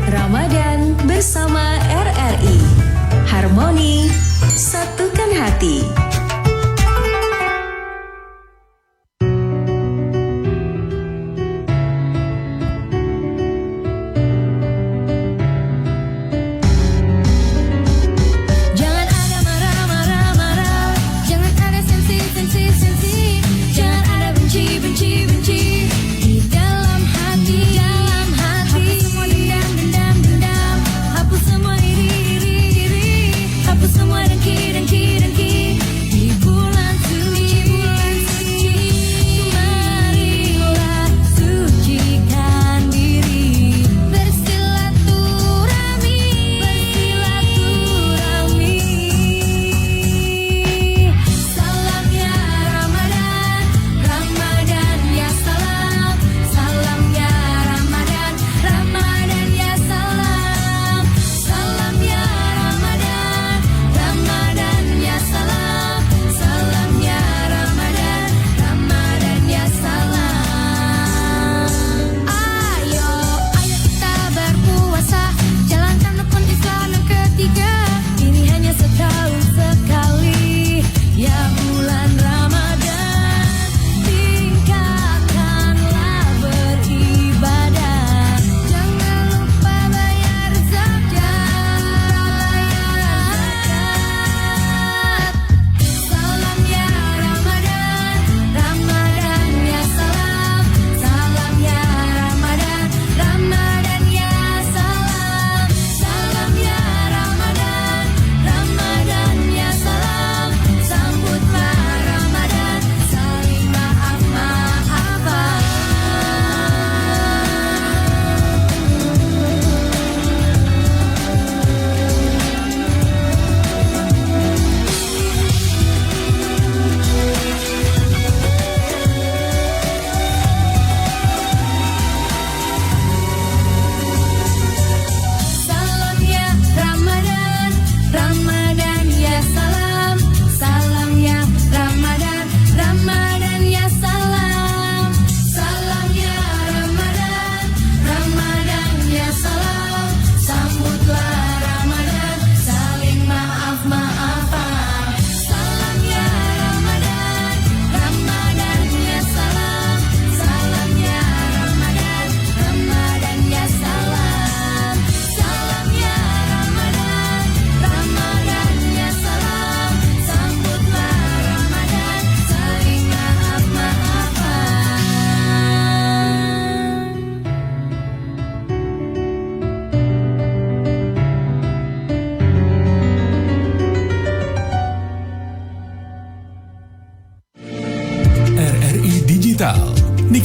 Ramadan bersama RRI. Harmoni, satukan hati.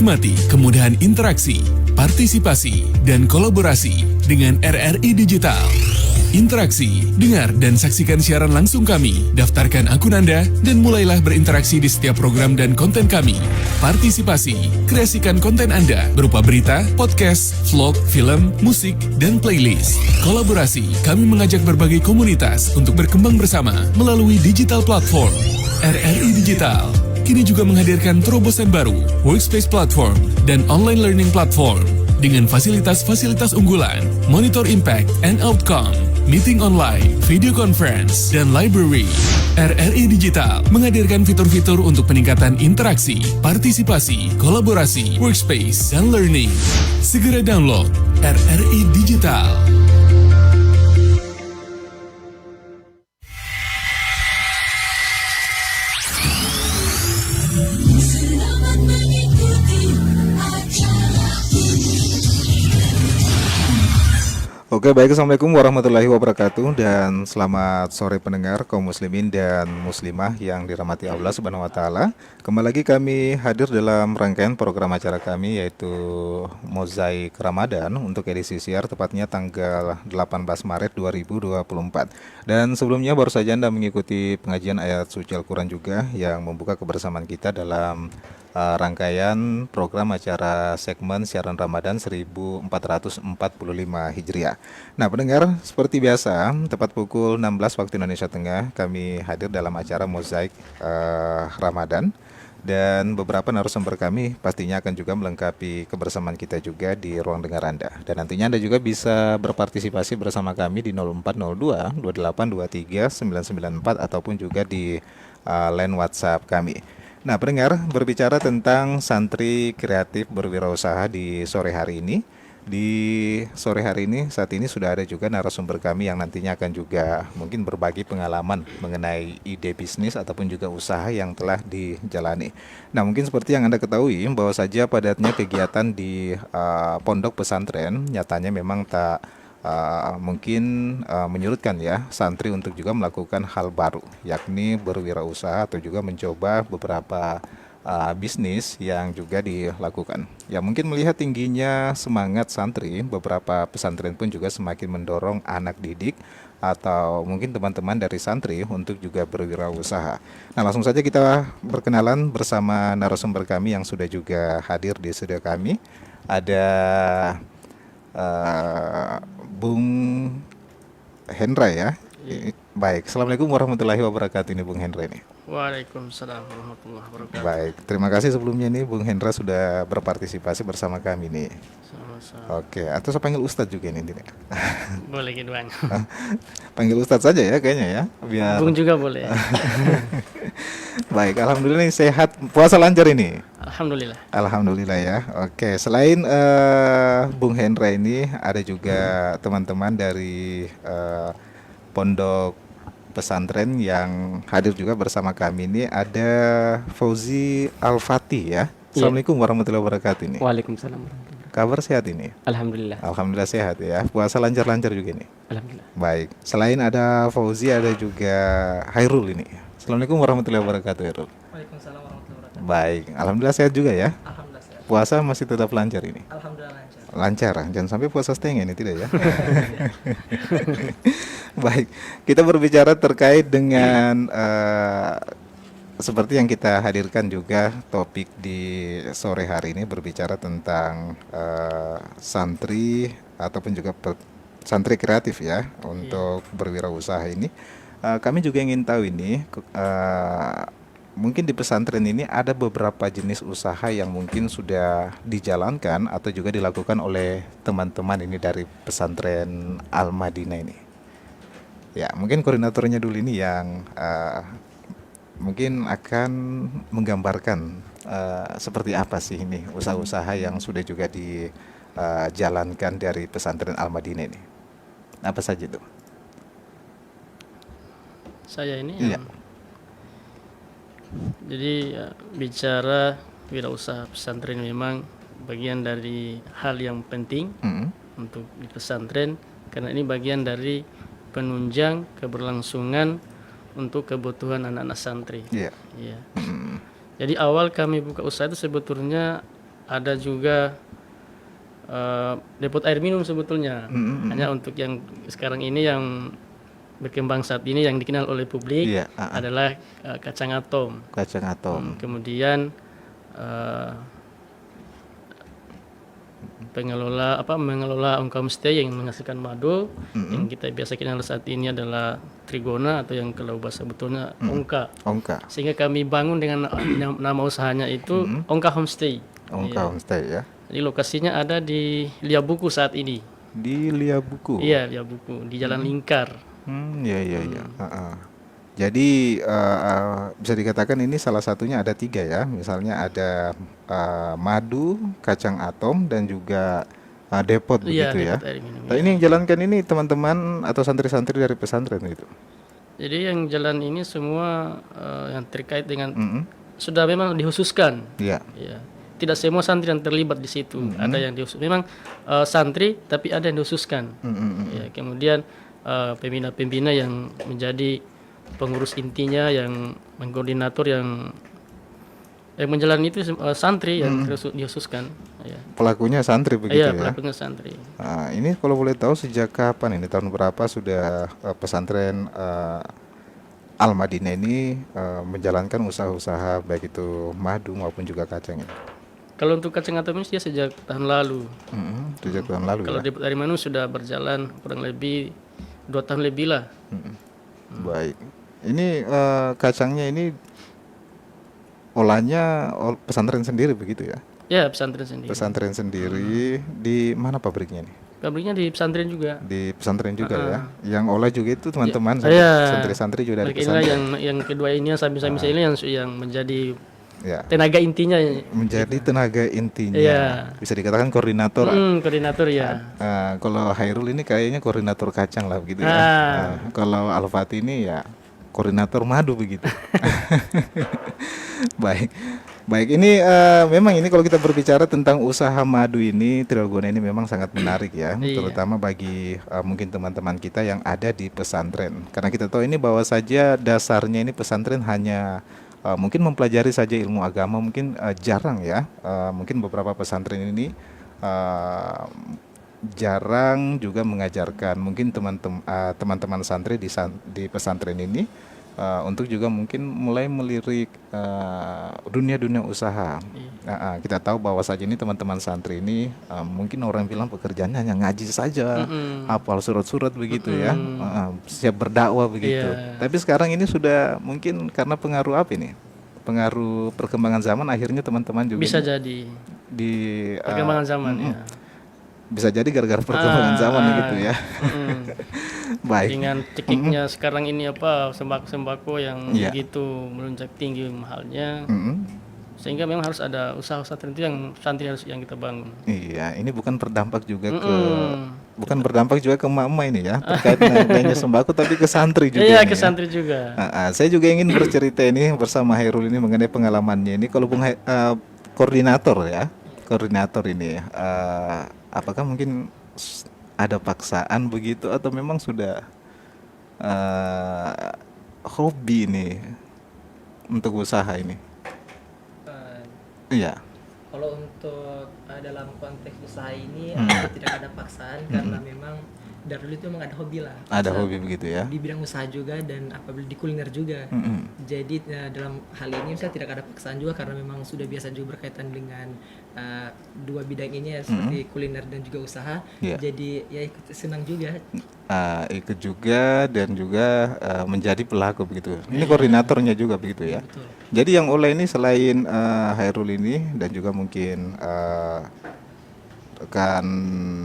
Nikmati kemudahan interaksi, partisipasi, dan kolaborasi dengan RRI Digital. Interaksi, dengar dan saksikan siaran langsung kami, daftarkan akun Anda, dan mulailah berinteraksi di setiap program dan konten kami. Partisipasi, kreasikan konten Anda berupa berita, podcast, vlog, film, musik, dan playlist. Kolaborasi, kami mengajak berbagai komunitas untuk berkembang bersama melalui digital platform. RRI Digital kini juga menghadirkan terobosan baru, workspace platform, dan online learning platform dengan fasilitas-fasilitas unggulan, monitor impact and outcome, meeting online, video conference, dan library. RRI Digital menghadirkan fitur-fitur untuk peningkatan interaksi, partisipasi, kolaborasi, workspace, dan learning. Segera download RRI Digital. Oke, baik. Assalamualaikum warahmatullahi wabarakatuh dan selamat sore pendengar kaum muslimin dan muslimah yang dirahmati Allah Subhanahu wa taala. Kembali lagi kami hadir dalam rangkaian program acara kami yaitu Mozaik Ramadan untuk edisi siar tepatnya tanggal 18 Maret 2024. Dan sebelumnya baru saja Anda mengikuti pengajian ayat suci Al-Qur'an juga yang membuka kebersamaan kita dalam rangkaian program acara segmen siaran Ramadan 1445 Hijriah. Nah, pendengar, seperti biasa, tepat pukul 16 waktu Indonesia Tengah, kami hadir dalam acara Mozaik Ramadan. Dan beberapa narasumber kami pastinya akan juga melengkapi kebersamaan kita juga di ruang dengar Anda. Dan nantinya Anda juga bisa berpartisipasi bersama kami di 0402 2823 994 ataupun juga di line WhatsApp kami. Nah, pendengar, berbicara tentang santri kreatif berwirausaha di sore hari ini. Di sore hari ini, saat ini sudah ada juga narasumber kami yang nantinya akan juga mungkin berbagi pengalaman mengenai ide bisnis ataupun juga usaha yang telah dijalani. Nah, mungkin seperti yang Anda ketahui, bahwa saja padatnya kegiatan di pondok pesantren nyatanya memang tak menyurutkan ya santri untuk juga melakukan hal baru, yakni berwirausaha atau juga mencoba beberapa bisnis yang juga dilakukan. Ya, mungkin melihat tingginya semangat santri, beberapa pesantren pun juga semakin mendorong anak didik atau mungkin teman-teman dari santri untuk juga berwirausaha. Nah, langsung saja kita berkenalan bersama narasumber kami yang sudah juga hadir di studio kami. Ada Bung Hendra ya. Baik, Assalamualaikum warahmatullahi wabarakatuh ini Bung Hendra ini. Waalaikumsalam warahmatullahi wabarakatuh. Baik, terima kasih sebelumnya nih Bung Hendra sudah berpartisipasi bersama kami nih. Sama-sama. Oke, atau saya panggil Ustadz juga nih. Boleh gitu Bang. Panggil Ustadz saja ya kayaknya ya, biar Bung juga boleh. Baik, alhamdulillah nih sehat, puasa lancar ini. Alhamdulillah. Alhamdulillah ya. Oke, selain Bung Hendra ini ada juga teman-teman dari pondok pesantren yang hadir juga bersama kami ini. Ada Fauzi Al-Fatih ya. Assalamualaikum warahmatullahi wabarakatuh ini. Waalaikumsalam warahmatullahi wabarakatuh. Kabar sehat ini? Alhamdulillah. Alhamdulillah sehat ya. Puasa lancar-lancar juga nih. Alhamdulillah. Baik. Selain ada Fauzi ada juga Hairul ini. Assalamualaikum warahmatullahi wabarakatuh Hairul. Waalaikumsalam warahmatullahi wabarakatuh. Baik. Alhamdulillah sehat juga ya. Alhamdulillah sehat. Puasa masih tetap lancar ini. Alhamdulillah lancar. Lancar, jangan sampai puasa setengah ini tidak ya. Baik, kita berbicara terkait dengan seperti yang kita hadirkan juga topik di sore hari ini berbicara tentang santri ataupun juga santri kreatif ya untuk berwirausaha ini. Kami juga ingin tahu ini mungkin di pesantren ini ada beberapa jenis usaha yang mungkin sudah dijalankan atau juga dilakukan oleh teman-teman ini dari pesantren Al-Madinah ini. Ya, mungkin koordinatornya dulu ini yang mungkin akan menggambarkan seperti apa sih ini usaha-usaha yang sudah juga dijalankan dari pesantren Al-Madinah ini. Apa saja itu? Saya ini Iya. Jadi bicara wirausaha pesantren memang bagian dari hal yang penting untuk di pesantren karena ini bagian dari penunjang keberlangsungan untuk kebutuhan anak-anak santri. Iya. Iya. Jadi awal kami buka usaha itu sebetulnya ada juga depot air minum sebetulnya. Hanya untuk yang sekarang ini yang berkembang saat ini yang dikenal oleh publik adalah kacang atom. Kacang atom. Kemudian mengelola homestay yang menghasilkan madu yang kita biasa kenal saat ini adalah trigona atau yang kalau bahasa betulnya ongka. Ongka. Sehingga kami bangun dengan nama usahanya itu Ongka Homestay. Ongka Homestay ya. Jadi lokasinya ada di Liabuku saat ini. Di Liabuku. Iya, Liabuku di Jalan Lingkar. Iya. Jadi bisa dikatakan ini salah satunya ada 3 ya. Misalnya ada madu, kacang atom dan juga depot begitu ya. Nah, ini yang jalankan ini teman-teman atau santri-santri dari pesantren itu. Jadi yang jalan ini semua yang terkait dengan sudah memang dikhususkan. Iya. Ya. tidak semua santri yang terlibat di situ. Ada yang memang santri tapi ada yang dikhususkan. Ya, kemudian pembina-pembina yang menjadi pengurus intinya, yang mengkoordinator, yang menjalani itu santri yang dikhususkan. Ya. Pelakunya santri begitu Iya, ya. pelakunya santri. Nah, ini kalau boleh tahu sejak kapan ini, tahun berapa sudah pesantren Al-Madinah ini menjalankan usaha-usaha baik itu madu maupun juga kacang ini? Kalau untuk kacang atom ini dia sejak tahun lalu. Sejak tahun lalu Kalau ya. debut dari Manu sudah berjalan kurang lebih 2 tahun lebih lah. Baik. Ini kacangnya ini olahnya pesantren sendiri begitu ya? Ya, pesantren sendiri. Pesantren sendiri di mana pabriknya nih? Pabriknya di pesantren juga. Di pesantren juga ya. Yang olah juga itu teman-teman Iya. santri-santri juga dari Mereka inilah pesantren. yang kedua ini yang sambil-sambil ini yang menjadi Ya. tenaga intinya. Menjadi tenaga intinya. Iya. Bisa dikatakan koordinator. Koordinator ya. Kalau Hairul ini kayaknya koordinator kacang lah begitu ya. Ah. Kalau Al-Fatih ini ya koordinator madu begitu. Baik, ini memang ini kalau kita berbicara tentang usaha madu ini, Tiralgona ini memang sangat menarik ya, Iya. terutama bagi mungkin teman-teman kita yang ada di pesantren. Karena kita tahu ini bahwa saja dasarnya ini pesantren hanya mungkin mempelajari saja ilmu agama, mungkin jarang ya, mungkin beberapa pesantren ini jarang juga mengajarkan mungkin teman-teman santri di pesantren ini untuk juga mungkin mulai melirik dunia-dunia usaha. Kita tahu bahwa saja ini teman-teman santri ini mungkin orang bilang pekerjaannya hanya ngaji saja, hafal surat-surat begitu ya, siap berdakwah begitu. Iya. Tapi sekarang ini sudah mungkin karena pengaruh apa ini? Pengaruh perkembangan zaman, akhirnya teman-teman juga Bisa ini jadi di perkembangan zaman ya. bisa jadi gara-gara perkembangan zaman gitu ya. Baik. Dengan cekiknya sekarang ini sembako yang Iya. begitu melonjak tinggi mahalnya, Mm-mm. sehingga memang harus ada usaha-usaha tertentu yang santri harus yang kita bangun. Iya, ini bukan berdampak juga ke emak-emak ini ya, terkait naiknya sembako, tapi ke santri juga. Iya, ini ke ya. santri juga. Saya juga ingin bercerita ini bersama Hairul ini mengenai pengalamannya ini. Kalau koordinator ya, koordinator ini, apakah mungkin ada paksaan begitu atau memang sudah hobi nih untuk usaha ini? Iya. Kalau untuk dalam konteks usaha ini tidak ada paksaan karena memang dari dulu itu memang ada hobi lah. Ada Usaha hobi begitu ya. di bidang usaha juga dan apabila di kuliner juga. Jadi dalam hal ini saya tidak ada paksaan juga karena memang sudah biasa juga berkaitan dengan dua bidang ini ya, seperti kuliner dan juga usaha. Iya. Jadi ya ikut senang juga. Ikut juga dan juga menjadi pelaku begitu. Ini koordinatornya juga begitu ya. Betul. Jadi yang olah ini selain Hairul ini dan juga mungkin rekan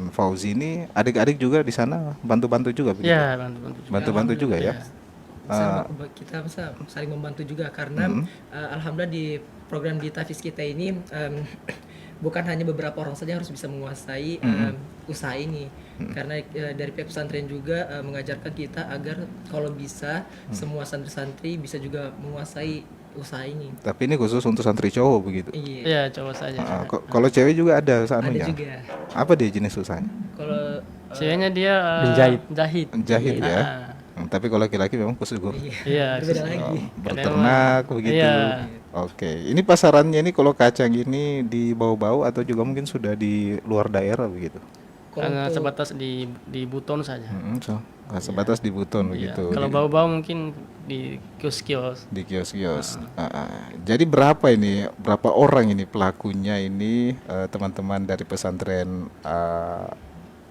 Fauzi ini, adik-adik juga di sana bantu-bantu juga begitu. Ya, bantu-bantu juga. Bantu-bantu juga ya. Kita bisa saling membantu juga karena alhamdulillah di program di Tafiz kita ini bukan hanya beberapa orang saja harus bisa menguasai usaha ini karena dari pihak pesantren juga mengajarkan kita agar kalau bisa semua santri-santri bisa juga menguasai usaha ini. Tapi ini khusus untuk santri cowok begitu. Iya. Iya, coba saja. Kalau cewek juga ada Ada sanunya. juga. Apa dia jenis usahanya? Kalau Ceweknya dia Menjahit. jahit. Jahit ya. Tapi kalau laki-laki memang khusus Iya, berbeda lagi. berternak begitu. Iya. Oke, ini pasarannya ini kalau kacang ini di bau-bau atau juga mungkin sudah di luar daerah begitu. Hanya sebatas di buton saja. Sebatas di Buton Iya. begitu. Kalau bau-bau mungkin di kios-kios. Di kios-kios. Jadi berapa orang ini pelakunya ini teman-teman dari pesantren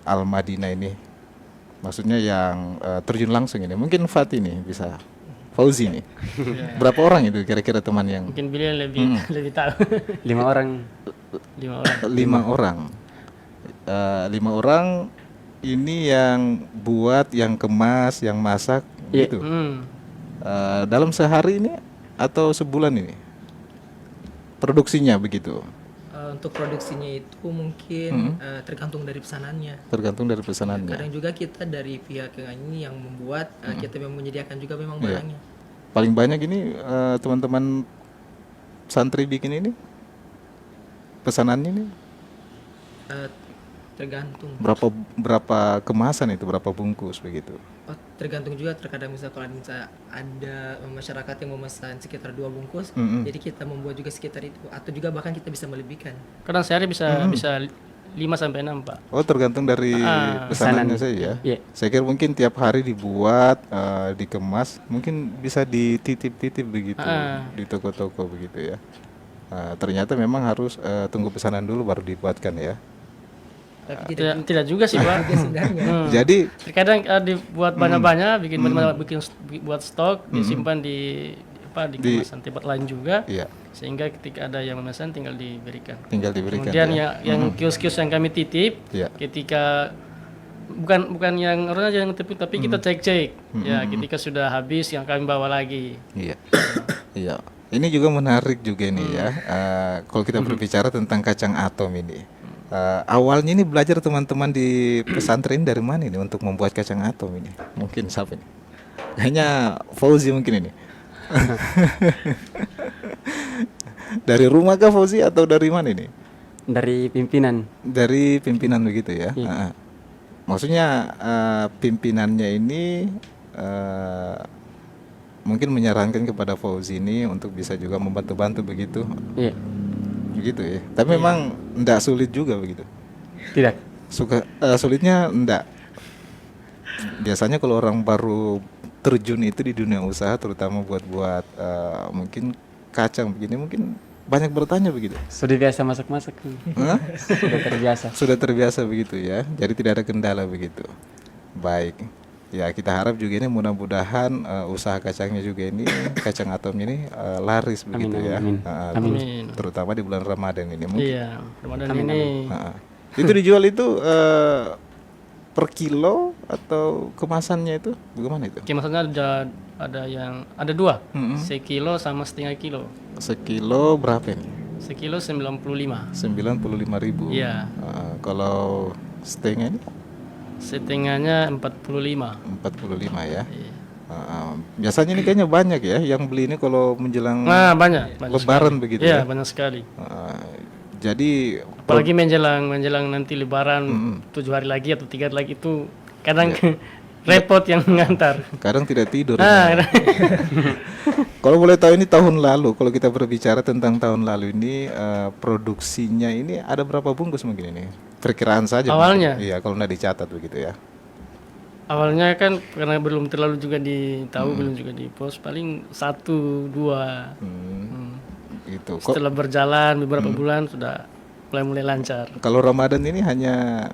Al-Madinah ini? Maksudnya yang terjun langsung ini. Mungkin Fatih nih bisa. Fauzi nih. Berapa orang itu kira-kira teman yang? Mungkin beliau lebih tahu. 5 orang. 5 orang. 5 orang. 5 orang ini yang buat, yang kemas, yang masak gitu. Dalam sehari ini atau sebulan ini produksinya begitu? untuk produksinya itu mungkin tergantung dari pesanannya. Tergantung dari pesanannya. Kadang juga kita dari pihak yang ini yang membuat kita memang menyediakan juga memang barangnya. Paling banyak ini teman-teman santri bikin ini pesanannya nih? Tergantung. Berapa kemasan itu, berapa bungkus begitu? Tergantung juga, terkadang kalau misalnya ada masyarakat yang memesan sekitar 2 bungkus, jadi kita membuat juga sekitar itu, atau juga bahkan kita bisa melebihkan. Kadang sehari bisa 5 sampai 6, Pak. Oh, tergantung dari pesanannya saja ya. Iya. Saya kira mungkin tiap hari dibuat, dikemas, mungkin bisa dititip-titip begitu di toko-toko begitu ya. Ternyata memang harus tunggu pesanan dulu baru dibuatkan ya. Tapi Tidak juga sih, Pak. sebenarnya. Jadi Terkadang dibuat banyak-banyak, buat stok, disimpan di kemasan tempat lain juga, iya, sehingga ketika ada yang memesan tinggal diberikan. tinggal diberikan. Kemudian ya. yang kios-kios yang kami titip, Iya. ketika bukan yang orang aja yang titip, tapi kita cek-cek. Ya, ketika sudah habis yang kami bawa lagi. Iya. Iya. Ini juga menarik juga nih ya. Kalau kita berbicara tentang kacang atom ini. Awalnya ini belajar teman-teman di pesantren dari mana ini untuk membuat kacang atom ini? Mungkin siapa ini? Kayaknya Fauzi mungkin ini. Dari rumah kah Fauzi atau dari mana ini? Dari pimpinan. Dari pimpinan begitu ya. Iya. Maksudnya pimpinannya ini mungkin menyarankan kepada Fauzi ini untuk bisa juga membantu-bantu begitu. Iya. Begitu ya. Tapi memang enggak sulit juga begitu. Tidak. Sulitnya enggak. Biasanya kalau orang baru terjun itu di dunia usaha, terutama buat mungkin kacang begini, mungkin banyak bertanya begitu. Sudah biasa masak-masak. Hah? Sudah terbiasa. Sudah terbiasa begitu ya. Jadi tidak ada kendala begitu. Baik. Ya, kita harap juga ini mudah-mudahan usaha kacangnya juga ini, kacang atomnya ini laris begitu ya. amin. Amin. Terutama di bulan Ramadan ini mungkin. Iya, Ramadan ini Itu dijual itu per kilo atau kemasannya itu bagaimana itu? kemasannya ada 2, sekilo sama setengah kilo. Sekilo berapa ini? Sekilo 95. 95.000. Iya. Kalau setengah ini? Setengahnya 45. 45 ya. Iya. Biasanya ini kayaknya banyak ya yang beli ini kalau menjelang Nah, banyak Lebaran sekali. begitu Iya, ya. banyak sekali. Jadi Apalagi menjelang nanti Lebaran 7 hari lagi atau 3 hari lagi itu kadang repot yang mengantar. kadang tidak tidur. Nah, Kalau boleh tahu ini tahun lalu, kalau kita berbicara tentang tahun lalu ini produksinya ini ada berapa bungkus mungkin ini? Perkiraan saja. Awalnya? Mungkin. Iya, kalau nggak dicatat begitu ya. awalnya kan karena belum terlalu juga ditahu, belum juga dipost, paling 1, 2. Gitu. Kok Setelah berjalan beberapa bulan sudah mulai lancar. kalau Ramadan ini hanya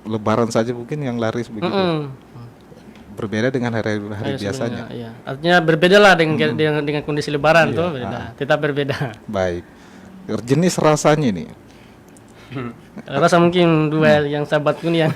Lebaran saja mungkin yang laris begitu. Berbeda dengan hari-hari biasanya. Iya. Artinya berbeda lah dengan kondisi Lebaran tuh beda. Tetap berbeda. Baik. Jenis rasanya ini. Rasa mungkin dua yang sahabatku nih yang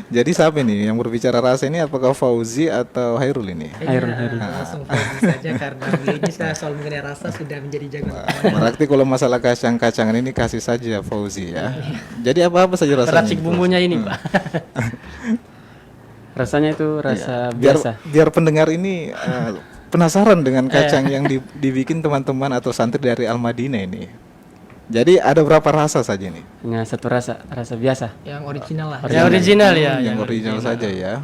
Jadi siapa nih yang berbicara rasa ini, apakah Fauzi atau Hairul ini? Hairul. Langsung fokus saja karena beliau ini soal mengenai rasa sudah menjadi jagoan. Berarti kalau masalah kacang-kacangan ini kasih saja Fauzi ya. Jadi apa-apa saja rasanya. racik bumbunya ini, Pak. Rasanya itu rasa Biar biasa. biar pendengar ini penasaran dengan kacang yang dibikin teman-teman atau santri dari Al-Madinah ini. Jadi ada berapa rasa saja nih? Hanya satu rasa biasa. Yang original lah. Yang original ya. Yang original saja ya.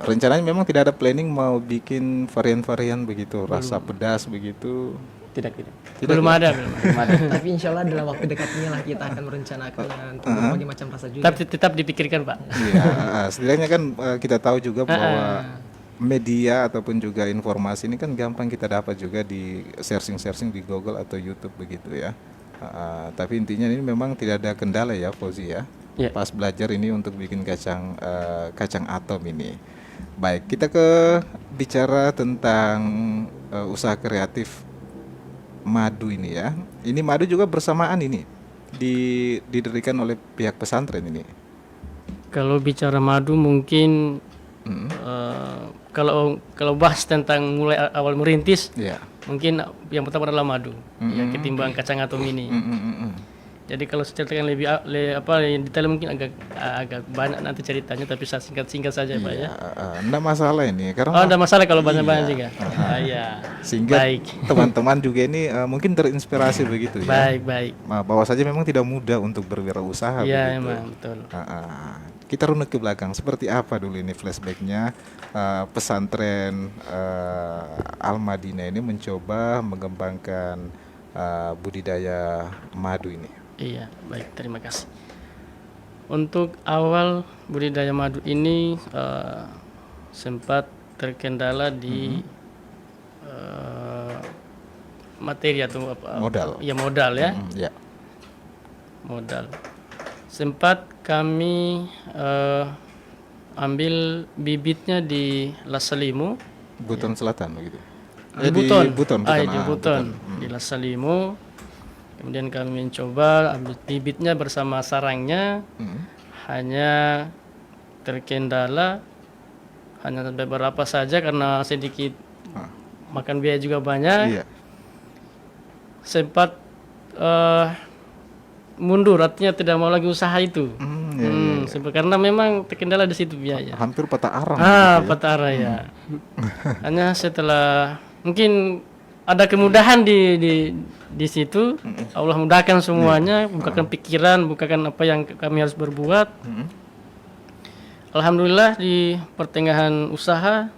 Rencananya memang tidak ada planning mau bikin varian-varian begitu, rasa pedas begitu. Tidak. Belum ada. Tapi insya Allah dalam waktu dekat ini lah kita akan merencanakan untuk berbagai macam rasa juga. Tapi tetap dipikirkan, Pak. Iya, setidaknya kan kita tahu juga bahwa media ataupun juga informasi ini kan gampang kita dapat juga di searching di Google atau YouTube begitu ya. Tapi intinya ini memang tidak ada kendala ya Fauzi ya. Iya. Pas belajar ini untuk bikin kacang atom ini. Baik, kita bicara tentang usaha kreatif madu ini ya. Ini madu juga bersamaan ini didirikan oleh pihak pesantren ini. Kalau bicara madu mungkin kalau bahas tentang mulai awal merintis, Ya. mungkin yang pertama adalah madu, yang ketimbang kacang atom ini. Jadi kalau ceritakan lebih yang detail mungkin agak banyak nanti ceritanya, tapi saya singkat saja Pak ya. Enggak masalah ini karena Oh, ada masalah kalau banyak-banyak juga. Ya. Sehingga Baik. teman-teman juga ini mungkin terinspirasi begitu ya. Baik. Bahwa saja memang tidak mudah untuk berwirausaha Iya, begitu. memang betul. Kita runut ke belakang, seperti apa dulu ini flashbacknya pesantren Al-Madinah ini mencoba mengembangkan budidaya madu ini. Iya, baik, terima kasih. Untuk awal budidaya madu ini sempat terkendala di materi atau apa? Modal. Ya, modal ya. Ya. Modal. Sempat kami ambil bibitnya di Lasalimu, Buton Selatan begitu. di Buton. Buton. Di Buton, di Lasalimu. Kemudian kami mencoba ambil bibitnya bersama sarangnya, hanya terkendala hanya beberapa saja karena sedikit makan biaya juga banyak. Iya. Sempat mundur, artinya tidak mau lagi usaha itu. Sempat karena memang terkendala di situ biaya. Hampir patah arang. Gitu ya. Patah arah ya. Hanya setelah mungkin ada kemudahan di situ, Allah mudahkan semuanya, bukakan pikiran, bukakan apa yang kami harus berbuat. Alhamdulillah di pertengahan usaha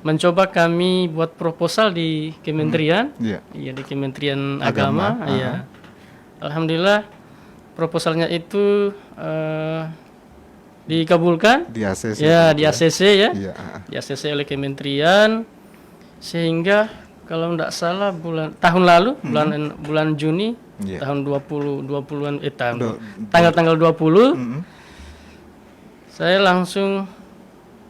mencoba kami buat proposal di kementerian, iya di Kementerian Agama, iya. Alhamdulillah proposalnya itu dikabulkan, Di ACC. ya di ACC ya, Iya. di ACC oleh kementerian, sehingga kalau tidak salah tahun lalu bulan Juni tahun 2020-an tanggal 20 saya langsung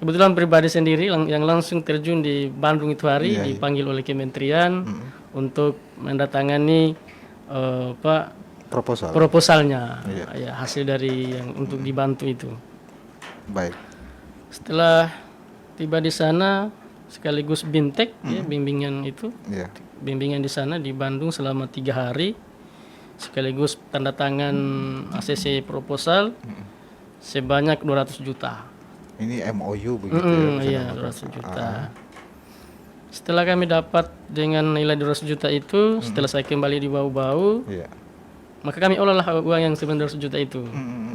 kebetulan pribadi sendiri yang langsung terjun di Bandung itu hari dipanggil oleh kementerian untuk mendatangani proposalnya, ya hasil dari yang untuk dibantu itu. Baik. Setelah tiba di sana sekaligus BIMTEK ya, bimbingan itu, bimbingan di sana di Bandung selama 3 hari, sekaligus tanda tangan ACC proposal sebanyak 200 juta. Ini MOU begitu ya? Iya, 200 juta. Setelah kami dapat dengan nilai 200 juta itu, setelah saya kembali di Bau-Bau, maka kami olahlah uang yang sebenarnya 200 juta itu.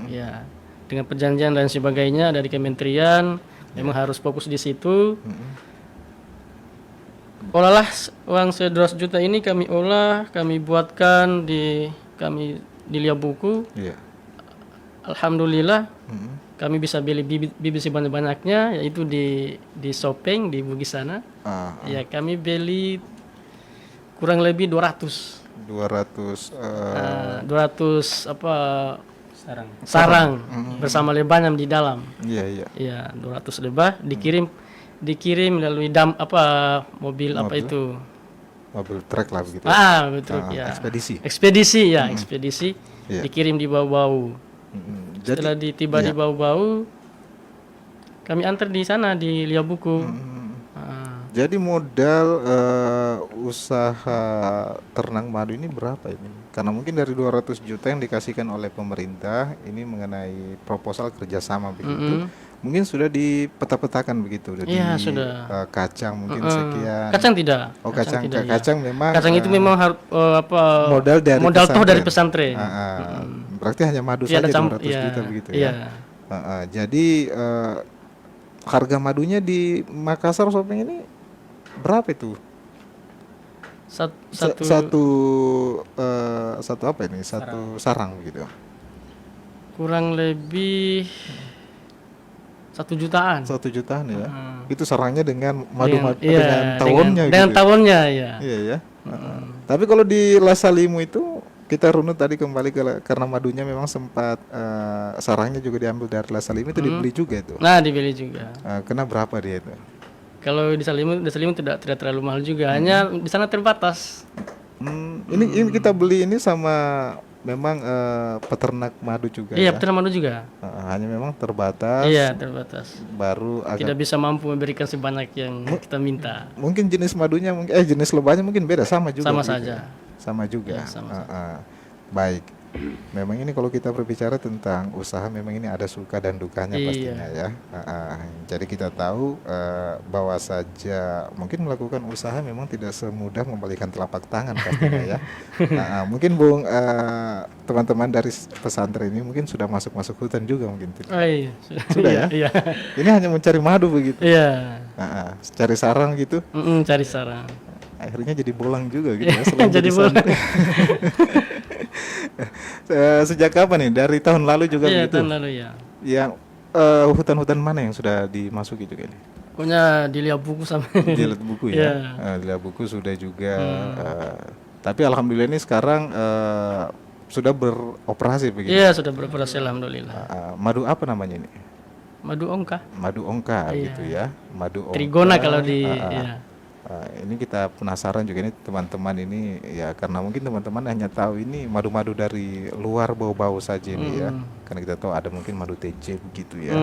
Ya, dengan perjanjian dan sebagainya dari kementerian, memang harus fokus di situ. Olahlah uang 200 juta ini kami olah, kami buatkan di Lia Buku. Alhamdulillah kami bisa beli bibit sebanyak-banyaknya, yaitu di Sopeng di Bugis sana. Ya, kami beli kurang lebih 200 apa sarang bersama lebahnya di dalam. Iya, 200 lebah dikirim melalui mobil apa itu? Mobil truk lah begitu. Betul ya. Ekspedisi dikirim di Bau-Bau. Setelah tiba di Bau-Bau, kami antar di sana di Lia Buku. Jadi modal usaha ternak madu ini berapa ini? Karena mungkin dari 200 juta yang dikasihkan oleh pemerintah ini mengenai proposal kerjasama begitu, mungkin sudah dipeta-petakan begitu. Jadi sudah. Kacang mungkin sekian. Kacang tidak. Oh, kacang memang. Kacang itu memang harus modal dari pesantren. Berarti hanya madu saja 200 juta begitu ya. Jadi harga madunya di Makassar Sopeng ini berapa itu? Satu apa ini? Satu sarang gitu. Kurang lebih 1 jutaan. 1 jutaan ya. Itu sarangnya dengan madu-madu dengan tawonnya gitu. Dengan tawonnya ya. Iya ya. Tapi kalau di Lasalimu itu kita runut tadi kembali karena madunya memang sempat sarangnya juga diambil dari Lasalimu itu dibeli juga itu. Nah, dibeli juga. Kena berapa dia itu? Kalau di Salimu tidak terlalu mahal juga, hanya di sana terbatas. Ini kita beli ini sama memang peternak madu juga. Iya, peternak madu juga. Hanya memang terbatas. Iya, terbatas. Baru tidak bisa mampu memberikan sebanyak yang kita minta. Mungkin jenis madunya jenis lebahnya mungkin beda, sama juga. Sama gitu. saja. Sama juga. Ya, sama. Baik. Memang ini kalau kita berbicara tentang usaha, memang ini ada suka dan dukanya Iya. pastinya ya. Jadi kita tahu bahwa saja mungkin melakukan usaha memang tidak semudah membalikan telapak tangan pastinya ya. Mungkin Bung, teman-teman dari pesantren ini mungkin sudah masuk hutan juga mungkin. Oh iya. Sudah ya? Iya. Ini hanya mencari madu begitu. Iya. Cari sarang gitu. Cari sarang. Akhirnya jadi bolang juga gitu ya. selain Jadi bolang. santri. Sejak kapan nih? Dari tahun lalu juga Iya, begitu? tahun lalu ya. Yang hutan-hutan mana yang sudah dimasuki juga ini? Pokoknya dilihat buku sama. Dilihat buku ya? Iya. Dilihat buku sudah juga. Tapi alhamdulillah ini sekarang sudah beroperasi begitu. Iya, sudah beroperasi alhamdulillah. Madu apa namanya ini? Madu ongka. Madu ongka Iya. gitu ya. Madu ongka. Trigona kalau di iya. Ini kita penasaran juga ini teman-teman ini ya, karena mungkin teman-teman hanya tahu ini madu-madu dari luar bau-bau saja ini ya, karena kita tahu ada mungkin madu TC begitu ya.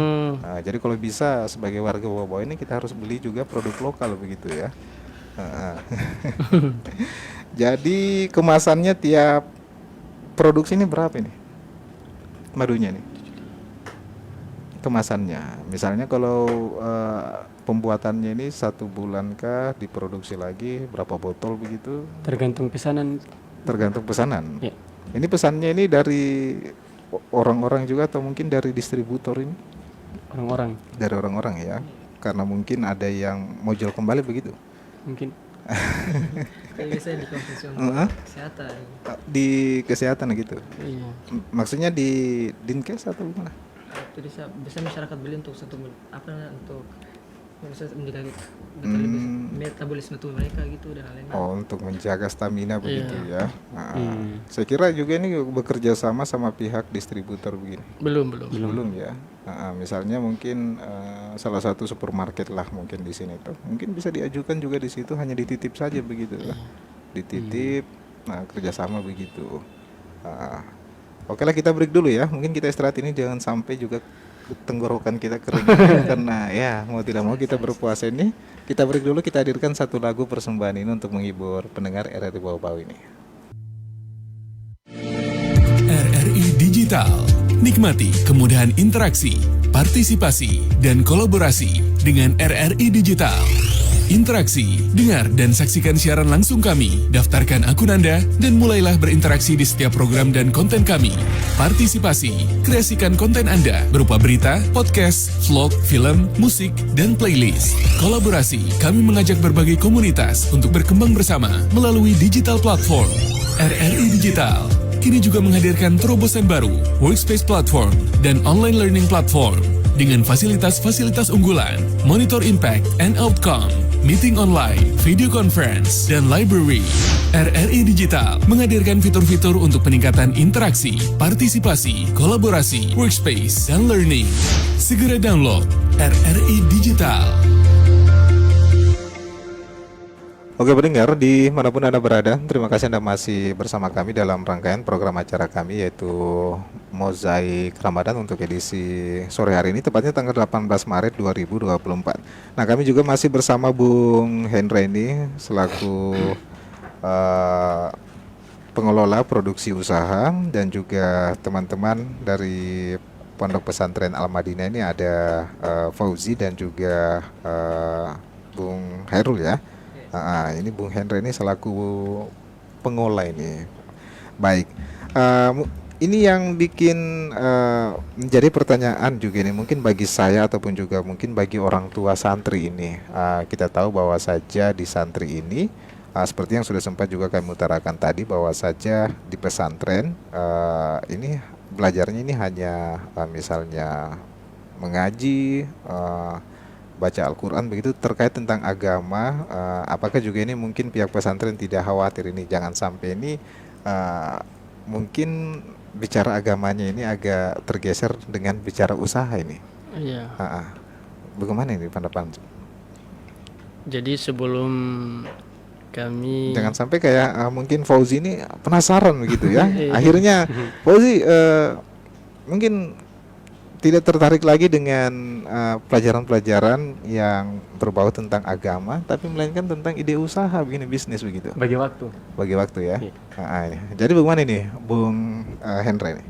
Jadi kalau bisa sebagai warga bau-bau ini kita harus beli juga produk lokal begitu ya. Jadi kemasannya tiap produksi ini berapa ini madunya nih kemasannya? Misalnya kalau pembuatannya ini 1 bulan kah, diproduksi lagi berapa botol begitu? Tergantung pesanan. Tergantung pesanan. Ya. Ini pesannya ini dari orang-orang juga atau mungkin dari distributor ini? Orang-orang Dari orang-orang ya. Karena mungkin ada yang mau jual kembali begitu. mungkin. Kayak biasanya di konvensional kesehatan. Di kesehatan gitu. Iya. Maksudnya di Dinkes atau gimana? Itu bisa masyarakat beli untuk apa namanya, untuk bisa menjaga metabolisme tubuh mereka gitu dan lain-lain. Oh, untuk menjaga stamina begitu ya. Saya kira juga ini bekerja sama pihak distributor begini. Belum. Belum ya. Misalnya mungkin salah satu supermarket lah mungkin di sini tuh. Mungkin bisa diajukan juga di situ, hanya dititip saja begitu lah. Dititip, kerjasama begitu. Oke lah, kita break dulu ya. Mungkin kita istirahat ini jangan sampai juga tenggorokan kita kering karena ya mau tidak mau kita berpuasa ini. Kita break dulu, kita hadirkan satu lagu persembahan ini untuk menghibur pendengar RRI Bau-Bau ini. RRI Digital. Nikmati kemudahan interaksi, partisipasi, dan kolaborasi dengan RRI Digital. Interaksi, dengar dan saksikan siaran langsung kami, daftarkan akun Anda, dan mulailah berinteraksi di setiap program dan konten kami. Partisipasi, kreasikan konten Anda berupa berita, podcast, vlog, film, musik, dan playlist. Kolaborasi, kami mengajak berbagai komunitas untuk berkembang bersama melalui digital platform. RRI Digital kini juga menghadirkan terobosan baru, workspace platform, dan online learning platform dengan fasilitas-fasilitas unggulan, monitor impact and outcome, meeting online, video conference, dan library. RRI Digital menghadirkan fitur-fitur untuk peningkatan interaksi, partisipasi, kolaborasi, workspace, dan learning. Segera download RRI Digital. Oke pendengar, dimanapun Anda berada, terima kasih Anda masih bersama kami dalam rangkaian program acara kami yaitu Mozaik Ramadan untuk edisi sore hari ini, tepatnya tanggal 18 Maret 2024. Nah, kami juga masih bersama Bung Hendra ini selaku pengelola produksi usaha, dan juga teman-teman dari Pondok Pesantren Al-Madinah ini ada Fauzi dan juga Bung Hairul ya. Ini Bung Hendra ini selaku pengolah ini. Baik, ini yang bikin menjadi pertanyaan juga ini mungkin bagi saya ataupun juga mungkin bagi orang tua santri ini. Kita tahu bahwa saja di santri ini seperti yang sudah sempat juga kami utarakan tadi, bahwa saja di pesantren ini belajarnya ini hanya misalnya mengaji, baca Al-Quran begitu terkait tentang agama. Apakah juga ini mungkin pihak pesantren tidak khawatir ini jangan sampai ini mungkin bicara agamanya ini agak tergeser dengan bicara usaha ini? Iya. Bagaimana ini pendapat? Jadi sebelum kami Jangan sampai kayak mungkin Fauzi ini penasaran begitu ya. Akhirnya Fauzi mungkin tidak tertarik lagi dengan pelajaran-pelajaran yang berbau tentang agama, tapi melainkan tentang ide usaha begini, bisnis begitu. Bagi waktu. Bagi waktu ya. Iya. Iya. Jadi bagaimana ini, Bung Hendra ini?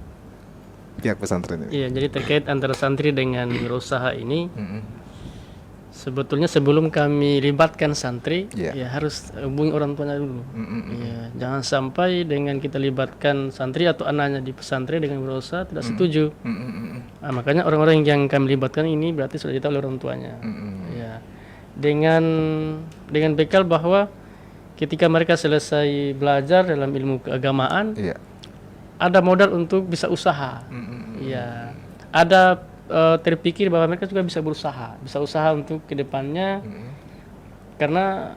Pihak pesantren ini. Iya, jadi terkait antara santri dengan berusaha ini, Mm-mm. sebetulnya sebelum kami libatkan santri, Iya. ya harus hubungi orang tuanya dulu. Mm-mm. Iya, jangan sampai dengan kita libatkan santri atau anaknya di pesantren dengan berusaha tidak setuju. Mm-mm. Nah, makanya orang-orang yang kami libatkan ini berarti sudah ditahu oleh orang tuanya. Mm-mm. Ya, dengan bekal bahwa ketika mereka selesai belajar dalam ilmu keagamaan, Iya. ada modal untuk bisa usaha. Mm-mm. Iya, ada terpikir bahwa mereka juga bisa bisa usaha untuk kedepannya, karena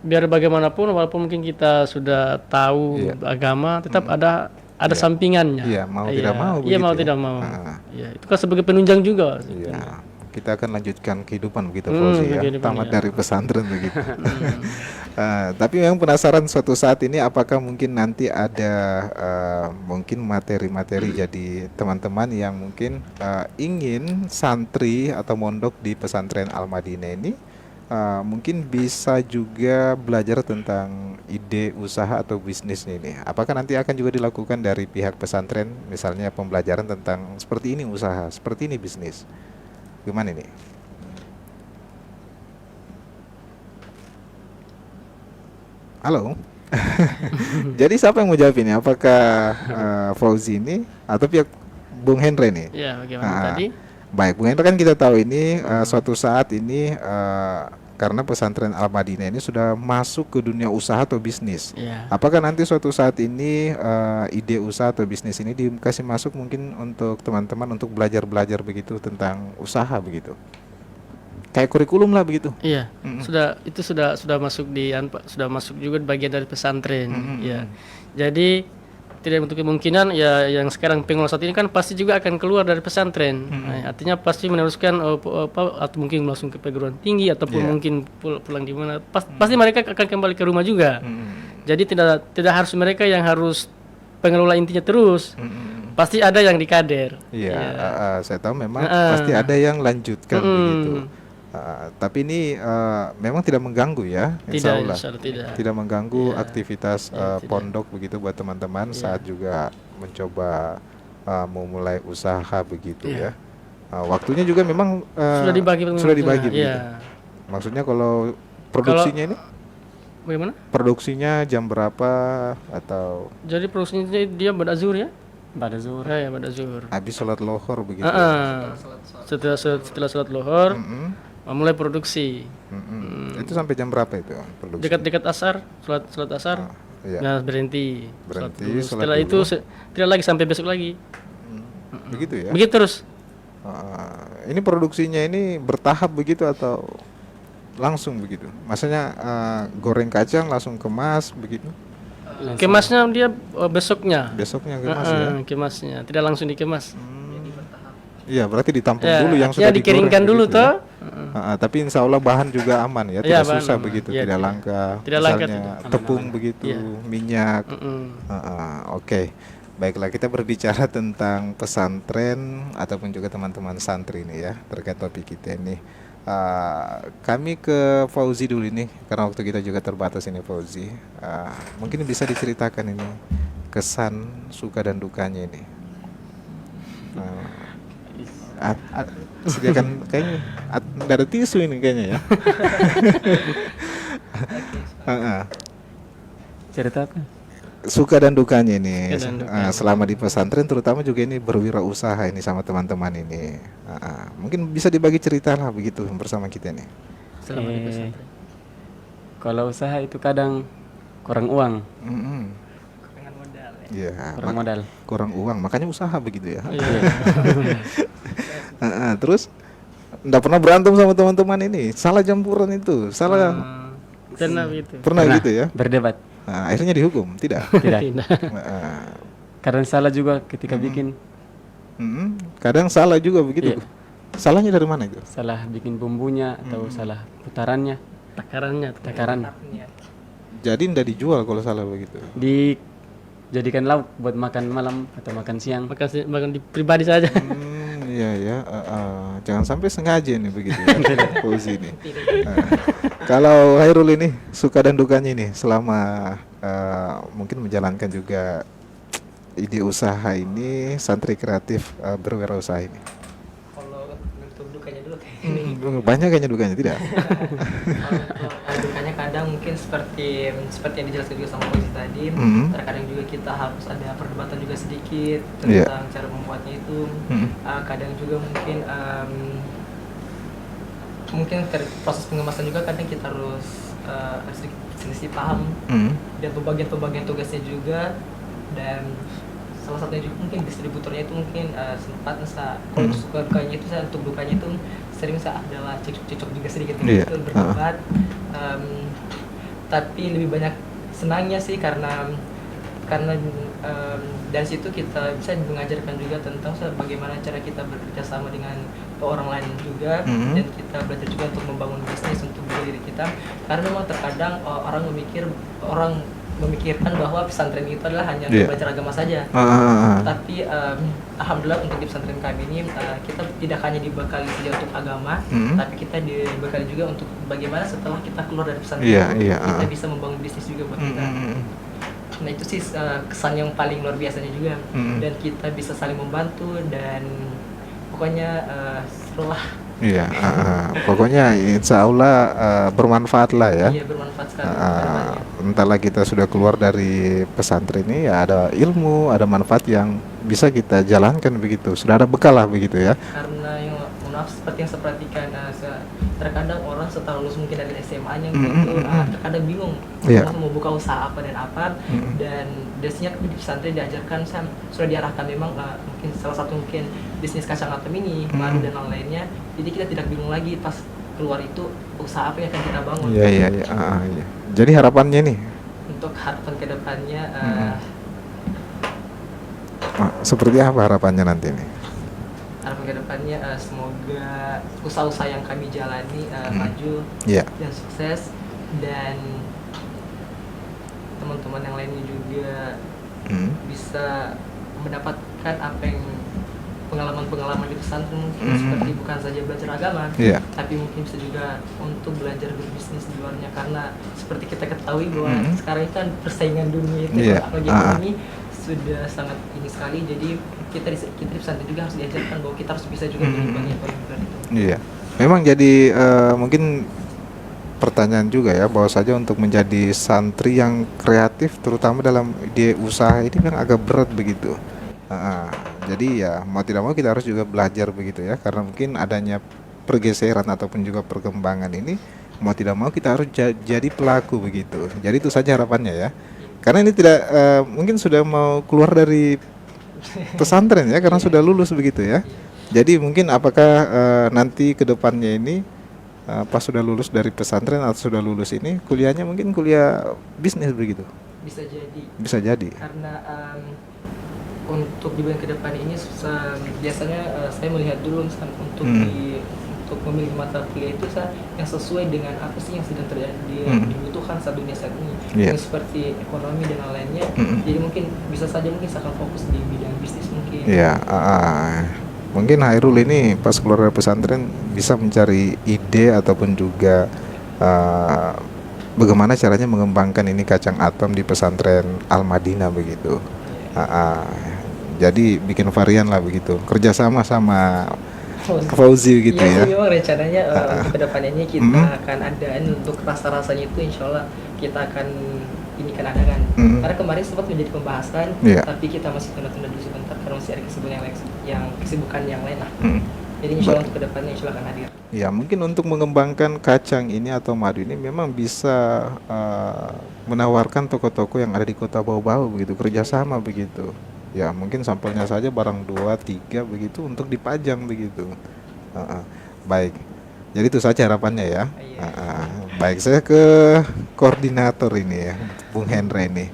biar bagaimanapun walaupun mungkin kita sudah tahu Iya. agama, tetap ada sampingannya. Iya, mau tidak mau Iya, begitu mau ya. tidak mau. Ah. Iya, itu kan sebagai penunjang juga. Iya, kita akan lanjutkan kehidupan begitu Fauzi ya, kehidupan, tamat ya. dari pesantren begitu. Tapi yang penasaran suatu saat ini apakah mungkin nanti ada mungkin materi-materi jadi teman-teman yang mungkin ingin santri atau mondok di pesantren Al-Madinah ini mungkin bisa juga belajar tentang ide usaha atau bisnisnya ini. Apakah nanti akan juga dilakukan dari pihak pesantren, misalnya pembelajaran tentang seperti ini usaha, seperti ini bisnis. Gimana ini? Halo. Jadi siapa yang mau jawab ini? Apakah Fauzi ini atau pihak Bung Hendra ini? Iya, bagaimana Ah, tadi? Baik, Bung Hendra, kan kita tahu ini suatu saat ini karena pesantren Al-Madinah ini sudah masuk ke dunia usaha atau bisnis. Iya. Apakah nanti suatu saat ini ide usaha atau bisnis ini dikasih masuk mungkin untuk teman-teman untuk belajar-belajar begitu tentang usaha begitu? Kayak kurikulum lah begitu. Iya, sudah masuk sudah masuk juga bagian dari pesantren. Ya, jadi tidak untuk kemungkinan ya yang sekarang pengelola saat ini kan pasti juga akan keluar dari pesantren. Nah, artinya pasti meneruskan atau mungkin langsung ke perguruan tinggi ataupun Iya. mungkin pulang di mana. Pasti mereka akan kembali ke rumah juga. Jadi tidak harus mereka yang harus pengelola intinya terus. Pasti ada yang dikader. Iya, saya tahu memang Ah. pasti ada yang lanjutkan begitu. Tapi ini memang tidak mengganggu ya, insya Tidak, Allah. insya Allah tidak. Tidak mengganggu aktivitas tidak. pondok begitu buat teman-teman saat juga mencoba memulai usaha begitu ya. Waktunya juga memang Sudah dibagi. sudah dibagi begitu. Iya. Maksudnya kalau produksinya ini, Bagaimana? produksinya jam berapa atau Jadi produksinya dia pada zuhur ya? Pada zuhur. Ya, pada zuhur. habis sholat lohor begitu? Setelah sholat lohor, Mm-mm. mulai produksi. Itu sampai jam berapa itu produksi? Dekat-dekat asar, sholat asar, Iya. nah berhenti. Berhenti, Sholat dulu. sholat Setelah itu dulu. tidak lagi sampai besok lagi. Begitu ya? Begitu terus. Ini produksinya ini bertahap begitu atau langsung begitu? Maksudnya goreng kacang langsung kemas begitu? Kemasnya dia besoknya. Besoknya kemas ya? Kemasnya tidak langsung dikemas. Iya, berarti ditampung Ya, dulu yang artinya sudah dikeringkan digoreng dulu begitu ya? toh. Tapi insya Allah bahan juga aman ya, Iya, tidak bahan susah aman. begitu, Iya, tidak tidak. langka. Tidak langka, Misalnya tidak. tepung begitu, Iya. minyak. Mm-mm. Oke. Baiklah, kita berbicara tentang pesantren ataupun juga teman-teman santri ini ya, terkait topik kita ini. Kami ke Fauzi dulu ini karena waktu kita juga terbatas ini Fauzi. Mungkin bisa diceritakan ini kesan suka dan dukanya ini. Sediakan kayaknya nggak ada tisu ini kayaknya ya. Cerita apa? Suka dan dukanya ini Suka dan dukanya. selama di pesantren, terutama juga ini berwirausaha ini sama teman-teman ini. Mungkin bisa dibagi cerita lah begitu bersama kita nih. Selama di pesantren. Kalau usaha itu kadang kurang uang, Dengan modal ya. Iya, kurang modal. kurang uang, makanya usaha begitu ya. Iya. Terus nggak pernah berantem sama teman-teman ini, salah jampuran itu, salah Pernah begitu. pernah gitu ya. Berdebat. Akhirnya dihukum, tidak? Tidak. Tidak. Kadang salah juga ketika bikin, Kadang salah juga begitu. Iya. Salahnya dari mana itu? salah bikin bumbunya atau salah putarannya, Takarannya. takaran. Jadi ndak dijual kalau salah begitu. Dijadikan lauk buat makan malam atau makan siang. Makan di pribadi saja. Iya Iya ya, jangan sampai sengaja nih begitu ya, Fauzi ini. Kalau Hairul ini suka dan dukanya ini selama mungkin menjalankan juga ide usaha ini, santri kreatif berwirausaha ini. Kalau untuk dukanya dulu kayak ini. Banyak kayaknya dukanya tidak? Kalau dukanya kadang mungkin seperti yang dijelaskan juga sama Fauzi tadi, terkadang juga kita harus ada perdebatan juga sedikit tentang cara membuatnya itu. Kadang juga mungkin proses pengemasan juga kadang kita harus sedikit selisih paham dan pembagian tugasnya juga, dan salah satunya juga mungkin distributornya itu mungkin sempat kalau suka dukanya itu untuk dukanya itu sering adalah cekcok juga sedikit gitu, berdebat. Tapi lebih banyak senangnya sih karena dari situ kita bisa mengajarkan juga tentang bagaimana cara kita bekerja sama dengan orang lain juga, dan kita belajar juga untuk membangun bisnis untuk diri kita, karena memang terkadang orang memikirkan bahwa pesantren itu adalah hanya untuk belajar agama saja. Tapi alhamdulillah untuk di pesantren kami ini kita tidak hanya dibekali saja untuk agama, tapi kita dibekali juga untuk bagaimana setelah kita keluar dari pesantren kita bisa membangun bisnis juga buat kita. Nah itu sih kesan yang paling luar biasanya juga, dan kita bisa saling membantu, dan pokoknya seru lah. Iya, pokoknya insya Allah bermanfaat lah ya. Iya, bermanfaat sekali. Entahlah kita sudah keluar dari pesantren ini, ya ada ilmu, ada manfaat yang bisa kita jalankan begitu. Sudah ada bekal lah begitu ya. Karena yang maaf seperti yang saya perhatikan, terkadang orang setelah lulus mungkin dari SMA-nya gitu, terkadang bingung mau buka usaha apa dan apa, dan biasanya di pesantren diajarkan, sudah diarahkan memang mungkin salah satu mungkin bisnis kacang atom ini, madu dan lain-lainnya. Jadi kita tidak bingung lagi pas keluar itu usaha apa yang akan kita bangun. Iya. Jadi harapannya nih? Untuk harapan kedepannya, seperti apa harapannya nanti nih? harapan kedepannya semoga usaha-usaha yang kami jalani maju dan sukses, dan teman-teman yang lainnya juga bisa mendapatkan apa yang pengalaman-pengalaman di pesantren, mungkin seperti bukan saja belajar agama, tapi mungkin bisa juga untuk belajar berbisnis di luarnya, karena seperti kita ketahui bahwa sekarang itu kan persaingan dunia itu apalagi ekonomi sudah sangat ini sekali. Jadi kita di pesantren juga harus diajarkan bahwa kita harus bisa juga mengimbangi itu. Iya, memang jadi mungkin pertanyaan juga ya, bahwa saja untuk menjadi santri yang kreatif terutama dalam ide usaha ini memang agak berat begitu. Jadi ya mau tidak mau kita harus juga belajar begitu ya, karena mungkin adanya pergeseran ataupun juga perkembangan ini, mau tidak mau kita harus jadi pelaku begitu. Jadi itu saja harapannya ya, karena ini tidak mungkin sudah mau keluar dari pesantren ya, karena sudah lulus begitu ya. Jadi mungkin apakah nanti ke depannya ini pas sudah lulus dari pesantren atau sudah lulus ini kuliahnya mungkin kuliah bisnis begitu? Bisa jadi. Karena untuk di bulan ke depan ini biasanya saya melihat dulu untuk memilih mata kuliah itu yang sesuai dengan apa sih yang sedang terjadi dibutuhkan saat dunia saat ini, seperti ekonomi dan lainnya. Jadi mungkin bisa saja saya akan fokus di bidang bisnis mungkin. Mungkin Hairul ini pas keluar dari pesantren bisa mencari ide ataupun juga bagaimana caranya mengembangkan ini kacang atom di pesantren Al-Madinah begitu. Jadi bikin varian lah begitu, kerjasama sama Fauzi gitu ya. Iya, memang rencananya untuk kedepannya ini kita akan adain untuk rasa-rasanya itu, insya Allah kita akan ini kan adakan. Karena kemarin sempat menjadi pembahasan, tapi kita masih tunda-tunda dulu sebentar karena masih ada kesibukan yang lain lah. Jadi insya Allah untuk kedepannya insya Allah akan hadir. Ya mungkin untuk mengembangkan kacang ini atau madu ini memang bisa menawarkan toko-toko yang ada di kota Bau-Bau begitu, kerjasama begitu. Ya mungkin sampelnya saja barang 2-3 begitu untuk dipajang begitu. Baik, jadi itu saja harapannya ya. Baik, saya ke koordinator ini ya, Bung Hendra ini.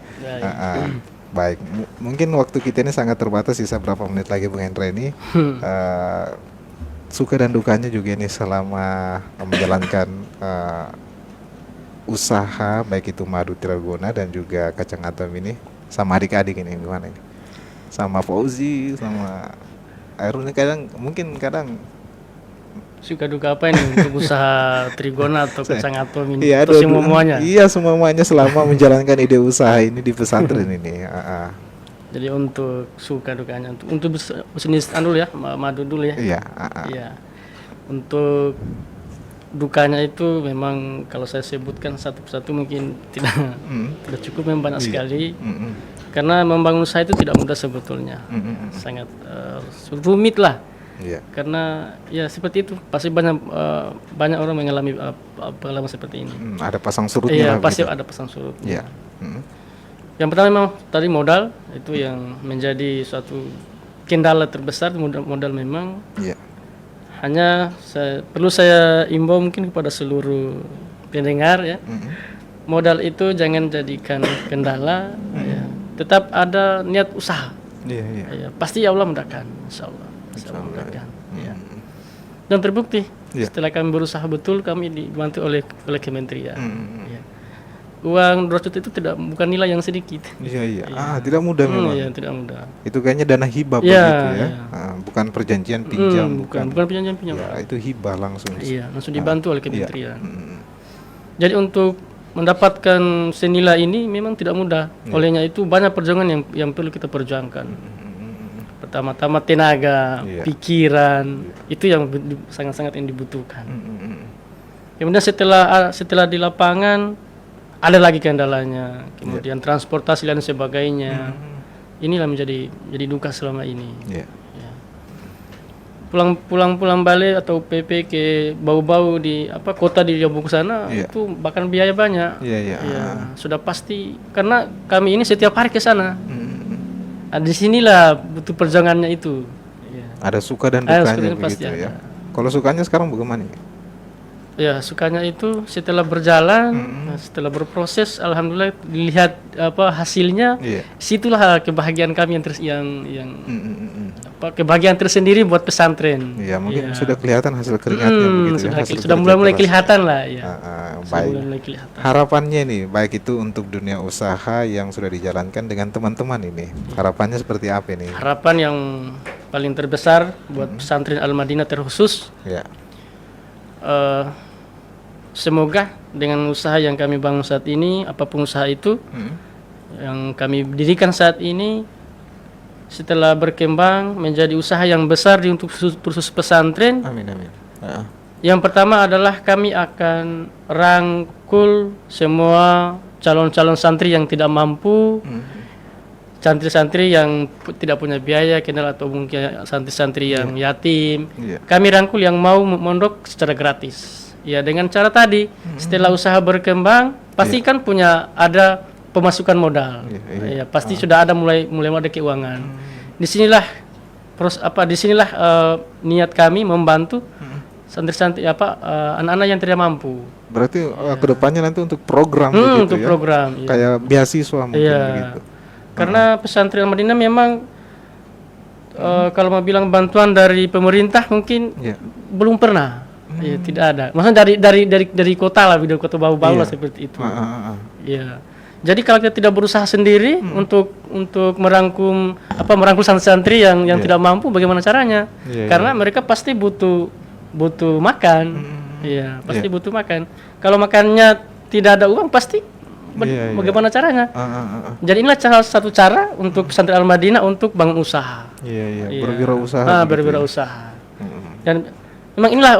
Baik, mungkin waktu kita ini sangat terbatas, sisa berapa menit lagi Bung Hendra ini. Suka dan dukanya juga ini selama menjalankan usaha baik itu madu Tiragona dan juga kacang atom ini sama adik-adik ini gimana ini? Sama Fauzi, sama Hairul ini kadang Suka duka apa ini untuk usaha Trigona atau Kacang Atom ini iya, atau semuanya? Iya, semuanya selama menjalankan ide usaha ini di pesantren ini. Jadi untuk suka dukanya untuk bisnis anu ya, madu dulu ya. Iya, Iya. Untuk dukanya itu memang kalau saya sebutkan satu persatu mungkin tidak cukup, memang banyak sekali. Karena membangun usaha itu tidak mudah sebetulnya. Sangat rumit lah. Iya. Karena ya seperti itu, pasti banyak orang mengalami pengalaman seperti ini. Ada pasang surutnya Iya, lah pasti begitu. ada pasang surut. Iya. Yang pertama memang tadi modal itu yang menjadi suatu kendala terbesar. Modal memang Iya. hanya perlu saya imbau mungkin kepada seluruh pendengar ya. Modal itu jangan jadikan kendala, ya. Tetap ada niat usaha. Iya, iya. Ya, pasti Allah mudahkan, insyaallah. Allah mudahkan. Ya. Dan terbukti Iya. setelah kami berusaha betul, kami dibantu oleh kementerian. Ya. Uang 200 juta itu bukan nilai yang sedikit. Iya. Tidak mudah memang. Iya, tidak mudah. Itu kayaknya dana hibah Iya, begitu ya. iya. Bukan perjanjian pinjam, bukan perjanjian pinjam. Ya, itu hibah langsung. Iya, langsung dibantu oleh kementerian. Iya. Jadi untuk mendapatkan senilai ini memang tidak mudah. Olehnya itu banyak perjuangan yang perlu kita perjuangkan. Pertama-tama tenaga, Iya. pikiran, itu yang sangat-sangat yang dibutuhkan. Kemudian setelah di lapangan ada lagi kendalanya, kemudian transportasi dan sebagainya. Inilah menjadi duka selama ini. Iya. Ya. Pulang balik atau PP ke bau-bau di kota di Jombang sana, Iya. itu bahkan biaya banyak. Iya. Ya, sudah pasti karena kami ini setiap hari ke sana. Di sinilah butuh perjuangannya itu. Ya. Ada suka dan Ada dukanya sukanya pasti begitu ya. ada. Kalau sukanya sekarang bagaimana? Ya, sukanya itu setelah berjalan, setelah berproses, alhamdulillah dilihat hasilnya. Iya. Situlah kebahagiaan kami yang kebahagiaan tersendiri buat pesantren. Iya, mungkin Ya. sudah kelihatan hasil keringatnya begitu ya. Hasil Sudah kerja mulai keras. kelihatan lah ya. Sudah Baik. mulai kelihatan. Harapannya nih, baik itu untuk dunia usaha yang sudah dijalankan dengan teman-teman ini. Harapannya seperti apa ini? Harapan yang paling terbesar buat pesantren Al-Madinah terkhusus, Ya. semoga dengan usaha yang kami bangun saat ini, apapun usaha itu yang kami dirikan saat ini, setelah berkembang menjadi usaha yang besar untuk khusus pesantren. Amin. Yang pertama adalah kami akan rangkul semua calon-calon santri yang tidak mampu, santri-santri yang tidak punya biaya kenal, atau mungkin santri-santri yang yatim. Iya. Kami rangkul yang mau mondok secara gratis. Ya, dengan cara tadi, setelah usaha berkembang, pasti kan ada pemasukan modal. Ya, pasti sudah ada mulai ada keuangan. Disinilah niat kami membantu santri-santri anak-anak yang tidak mampu. Berarti kedepannya nanti untuk program begitu Untuk ya? program. Ya. Kayak beasiswa mungkin Iya. begitu. Karena pesantren Al-Madinah memang kalau mau bilang bantuan dari pemerintah mungkin Iya. belum pernah. Ya, tidak ada. Maksudnya dari kota lah, dari kota bau-bau lah seperti itu. Ya. Jadi kalau kita tidak berusaha sendiri untuk merangkum santri-santri yang tidak mampu, bagaimana caranya? Iya, Karena mereka pasti butuh makan. Iya, pasti butuh makan. Kalau makannya tidak ada uang, pasti bagaimana caranya? Jadi inilah salah satu cara untuk pesantren Al-Madinah untuk bangun usaha. Iya. Berwirausaha. Berwirausaha. Dan memang inilah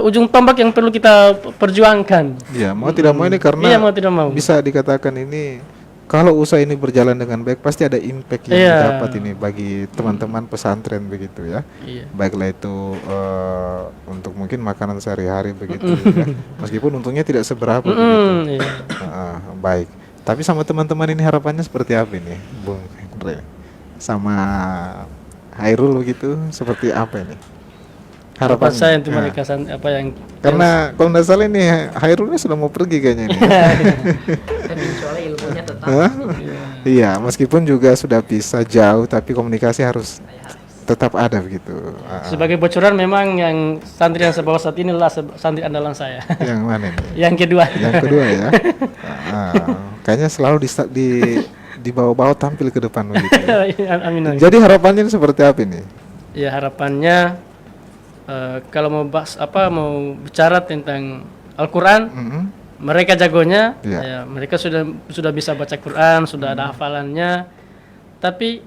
ujung tombak yang perlu kita perjuangkan. Iya, mau tidak mau ini karena Iya, mau tidak mau. bisa dikatakan ini kalau usaha ini berjalan dengan baik pasti ada impact yang Iya. didapat ini bagi teman-teman pesantren begitu ya. Iya. Baiklah itu untuk mungkin makanan sehari-hari begitu ya. Meskipun untungnya tidak seberapa begitu. Iya. Baik. Tapi sama teman-teman ini harapannya seperti apa ini, Bung Hendra? Sama Hairul begitu seperti apa ini? Harapan saya untuk Ya. mereka yang Karena kalau nggak salah ini Hairulnya sudah mau pergi kayaknya ini. Dan insya Allah ilmunya tetap Hah? Iya, meskipun juga sudah bisa jauh, tapi komunikasi harus tetap ada begitu. sebagai bocoran, memang yang santri yang saya bawa saat ini adalah santri andalan saya. Yang mana ini? Yang kedua. Yang kedua ya. Kayaknya selalu di bawah-bawah tampil ke depan begitu. Ya. Amin. Jadi harapannya ini seperti apa ini? Ya harapannya kalau mau mau bicara tentang Al-Quran, mereka jagonya, Iya. ya, mereka sudah bisa baca Quran, sudah ada hafalannya, tapi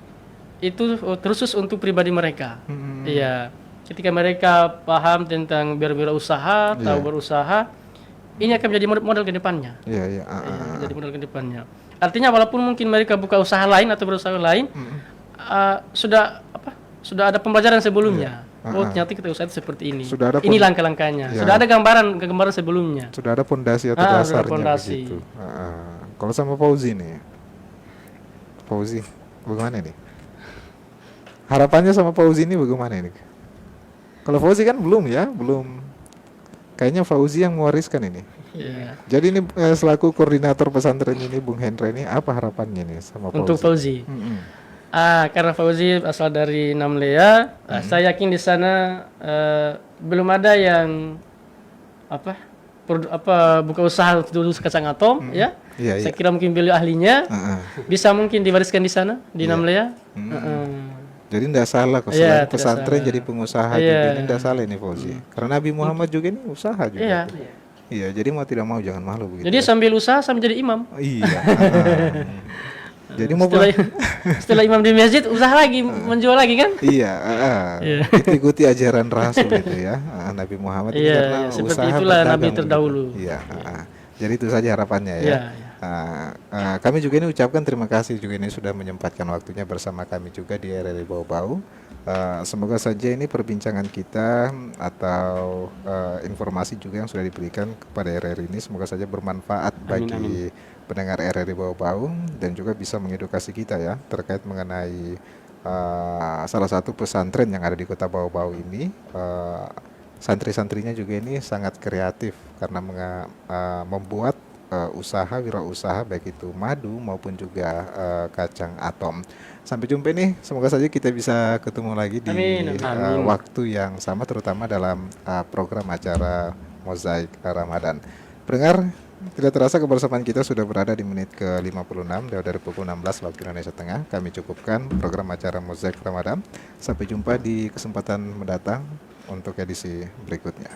itu khusus untuk pribadi mereka. Iya, ketika mereka paham tentang berwirausaha, tahu berusaha, ini akan menjadi modal ke depannya. Iya, iya. Jadi modal ke depannya. Artinya walaupun mungkin mereka buka usaha lain atau berusaha lain, sudah ada pembelajaran sebelumnya. Oh, ternyata kita usaha itu seperti ini. Sudah ada Ini langkah-langkahnya. Ya. Sudah ada gambaran sebelumnya. Sudah ada pondasi atau Sudah dasarnya pondasi. begitu. Kalau sama Fauzi nih, Fauzi, bagaimana nih? Harapannya sama Fauzi ini bagaimana ini? Kalau Fauzi kan belum ya, belum. Kayaknya Fauzi yang mewariskan ini. Iya. Jadi ini selaku koordinator pesantren ini, Bung Hendra ini, apa harapannya nih sama Fauzi? Untuk Fauzi. Karena Fauzi asal dari Namlea, saya yakin di sana belum ada yang buka usaha untuk kacang atom, ya. Iya, Saya iya. kira mungkin beliau ahlinya, bisa mungkin diwariskan di sana di Namlea. Jadi tidak salah kok, Iya, selain tidak pesantren salah. jadi pengusaha Iya. juga ini tidak salah ini Fauzi. Karena Nabi Muhammad juga ini usaha juga. Iya. Iya, jadi mau tidak mau jangan malu begitu. Jadi sambil usaha sambil jadi imam. Iya. Jadi mau Setelah imam di masjid, usaha lagi, menjual lagi kan? Iya, Iya. ikuti ajaran Rasul itu ya, Nabi Muhammad ini Iya, karena iya, seperti usaha itulah berdagang Nabi begitu. terdahulu. Iya, jadi itu saja harapannya ya. Iya, Kami juga ini ucapkan terima kasih juga ini sudah menyempatkan waktunya bersama kami juga di RRI Bau-Bau. Semoga saja ini perbincangan kita atau informasi juga yang sudah diberikan kepada RRI ini semoga saja bermanfaat bagi pendengar RRI Bau-Bau dan juga bisa mengedukasi kita ya terkait mengenai salah satu pesantren yang ada di Kota Bau-Bau ini. Santri-santrinya juga ini sangat kreatif karena membuat usaha wirausaha baik itu madu maupun juga kacang atom. Sampai jumpa nih, semoga saja kita bisa ketemu lagi di waktu yang sama terutama dalam program acara Mozaik Ramadan. Pendengar, tidak terasa kebersamaan kita sudah berada di menit ke-56 dari pukul 16 waktu Indonesia Tengah. Kami cukupkan program acara Mozaik Ramadan. Sampai jumpa di kesempatan mendatang untuk edisi berikutnya.